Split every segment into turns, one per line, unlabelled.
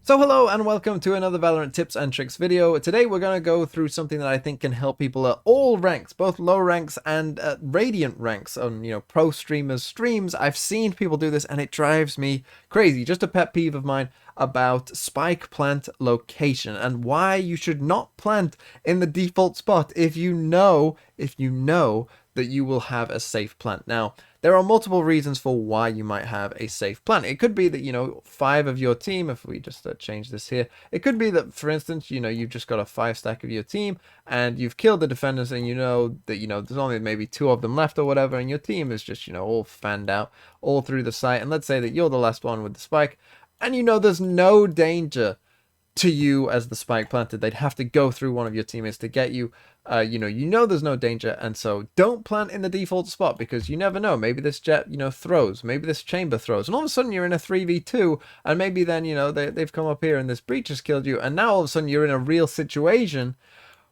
So hello and welcome to another Valorant tips and tricks video. Today we're going to go through something that I think can help people at all ranks, both low ranks and radiant ranks on, pro streamers streams. I've seen people do this and it drives me crazy. Just a pet peeve of mine about spike plant location and why you should not plant in the default spot if you know that you will have a safe plant. Now, there are multiple reasons for why you might have a safe plant. It could be that, 5 of your team, if we just change this here, it could be that, for instance, you've just got a 5 stack of your team and you've killed the defenders and you know that, there's only maybe 2 of them left or whatever, and your team is just, all fanned out all through the site. And let's say that you're the last one with the spike and there's no danger to you as the spike planted. They'd have to go through one of your teammates to get you. There's no danger, and so don't plant in the default spot because you never know. Maybe this jet, throws. Maybe this chamber throws, and all of a sudden you're in a 3v2, and maybe then they've come up here and this breach has killed you, and now all of a sudden you're in a real situation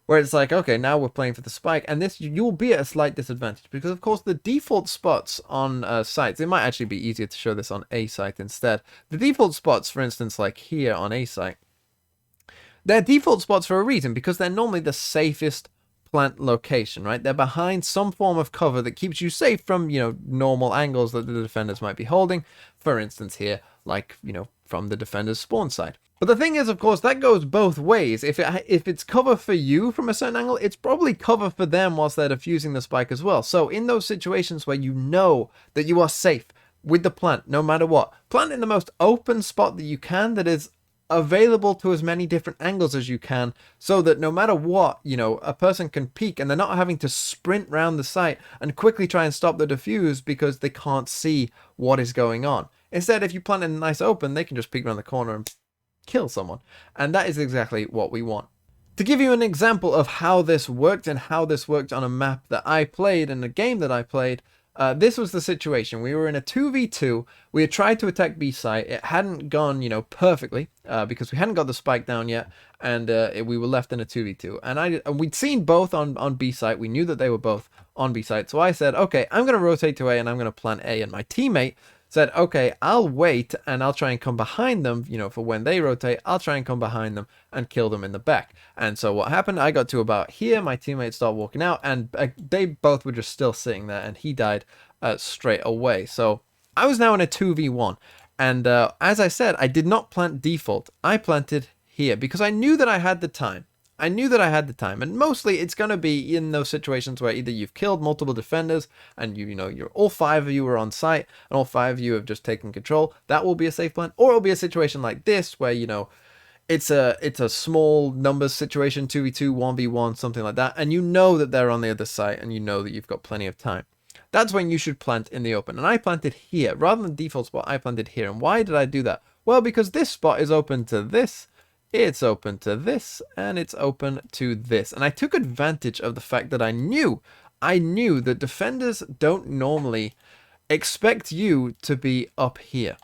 where it's like, okay, now we're playing for the spike, and this you'll be at a slight disadvantage because, of course, the default spots on sites. It might actually be easier to show this on A site instead. The default spots, for instance, like here on A site. They're default spots for a reason, because they're normally the safest plant location, right? They're behind some form of cover that keeps you safe from, normal angles that the defenders might be holding. For instance here, like, from the defender's spawn side. But the thing is, of course, that goes both ways. If it's cover for you from a certain angle, it's probably cover for them whilst they're defusing the spike as well. So in those situations where you know that you are safe with the plant, no matter what, plant in the most open spot that you can, that is available to as many different angles as you can, so that no matter what, a person can peek and they're not having to sprint around the site and quickly try and stop the defuse because they can't see what is going on. Instead, if you plant in a nice open, they can just peek around the corner and kill someone. And that is exactly what we want. To give you an example of how this worked and how this worked on a map that I played and a game that I played, this was the situation. We were in a 2v2. We had tried to attack B site. It hadn't gone, perfectly because we hadn't got the spike down yet, and we were left in a 2v2. And we'd seen both on B site. We knew that they were both on B site. So I said, okay, I'm going to rotate to A and I'm going to plant A. And my teammate said, okay, I'll wait and I'll try and come behind them, for when they rotate, I'll try and come behind them and kill them in the back. And so what happened, I got to about here, my teammates started walking out, and they both were just still sitting there, and he died straight away. So I was now in a 2v1, and as I said, I did not plant default. I planted here because I knew that I had the time. And mostly it's going to be in those situations where either you've killed multiple defenders and you're all 5 of you are on site and all 5 of you have just taken control. That will be a safe plant. Or it'll be a situation like this where, it's a small numbers situation, 2v2, 1v1, something like that. And you know that they're on the other side and you know that you've got plenty of time. That's when you should plant in the open. And I planted here. Rather than the default spot, I planted here. And why did I do that? Well, because this spot is open to this. It's open to this, and it's open to this. And I took advantage of the fact that I knew that defenders don't normally expect you to be up here.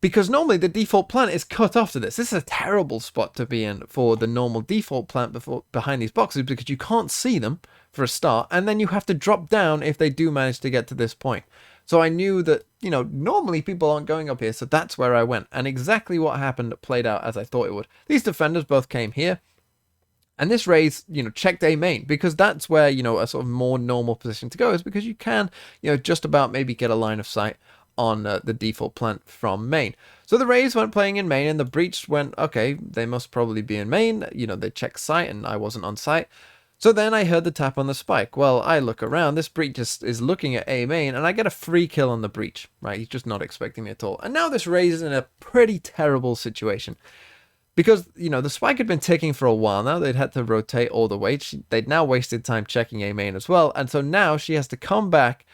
Because normally the default plant is cut off to this. This is a terrible spot to be in for the normal default plant behind these boxes, because you can't see them for a start, and then you have to drop down if they do manage to get to this point. So I knew that, normally people aren't going up here, so that's where I went. And exactly what happened played out as I thought it would. These defenders both came here, and this raise, checked A main, because that's where, a sort of more normal position to go is, because you can, just about maybe get a line of sight on the default plant from main. So the raise went playing in main, and the breach went, okay, they must probably be in main. They checked site, and I wasn't on site. So then I heard the tap on the spike. Well, I look around, this breach is looking at A main, and I get a free kill on the breach, right? He's just not expecting me at all. And now this raise is in a pretty terrible situation. Because, the spike had been ticking for a while now. They'd had to rotate all the way. They'd now wasted time checking A main as well. And so now she has to come back,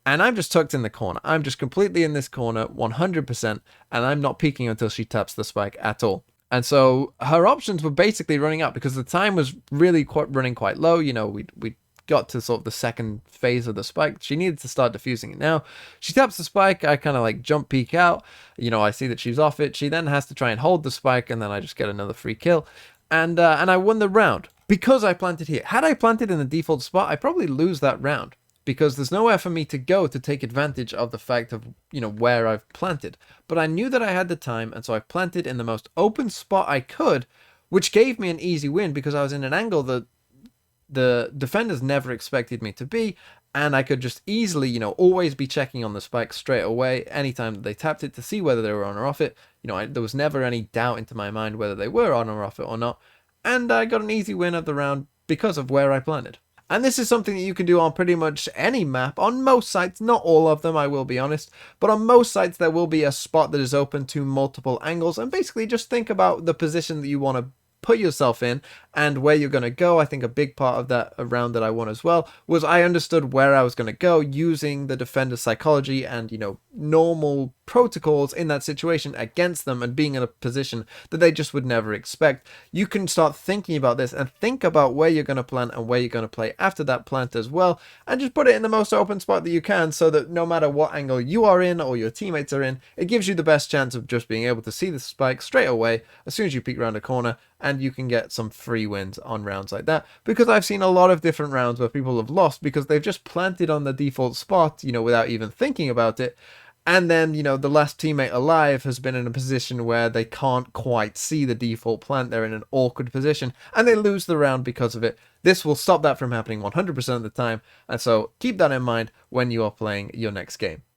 and I'm just tucked in the corner. I'm just completely in this corner, 100%, and I'm not peeking until she taps the spike at all. And so her options were basically running out because the time was really running quite low. We got to sort of the second phase of the spike. She needed to start defusing it now. She taps the spike. I kind of like jump peek out. I see that she's off it. She then has to try and hold the spike, and then I just get another free kill. And I won the round because I planted here. Had I planted in the default spot, I'd probably lose that round. because there's nowhere for me to go to take advantage of the fact of, where I've planted. But I knew that I had the time, and so I planted in the most open spot I could, which gave me an easy win because I was in an angle that the defenders never expected me to be, and I could just easily, always be checking on the spike straight away anytime that they tapped it to see whether they were on or off it. There was never any doubt into my mind whether they were on or off it or not, and I got an easy win of the round because of where I planted. And this is something that you can do on pretty much any map, on most sites, not all of them, I will be honest, but on most sites there will be a spot that is open to multiple angles, and basically just think about the position that you want to put yourself in and where you're going to go. I think a big part of that round that I won as well was I understood where I was going to go using the defender's psychology and, normal protocols in that situation against them, and being in a position that they just would never expect. You can start thinking about this and think about where you're going to plant and where you're going to play after that plant as well, and just put it in the most open spot that you can, so that no matter what angle you are in or your teammates are in, it gives you the best chance of just being able to see the spike straight away as soon as you peek around a corner, and you can get some free wins on rounds like that. Because I've seen a lot of different rounds where people have lost because they've just planted on the default spot, without even thinking about it. And then, the last teammate alive has been in a position where they can't quite see the default plant. They're in an awkward position and they lose the round because of it. This will stop that from happening 100% of the time. And so keep that in mind when you are playing your next game.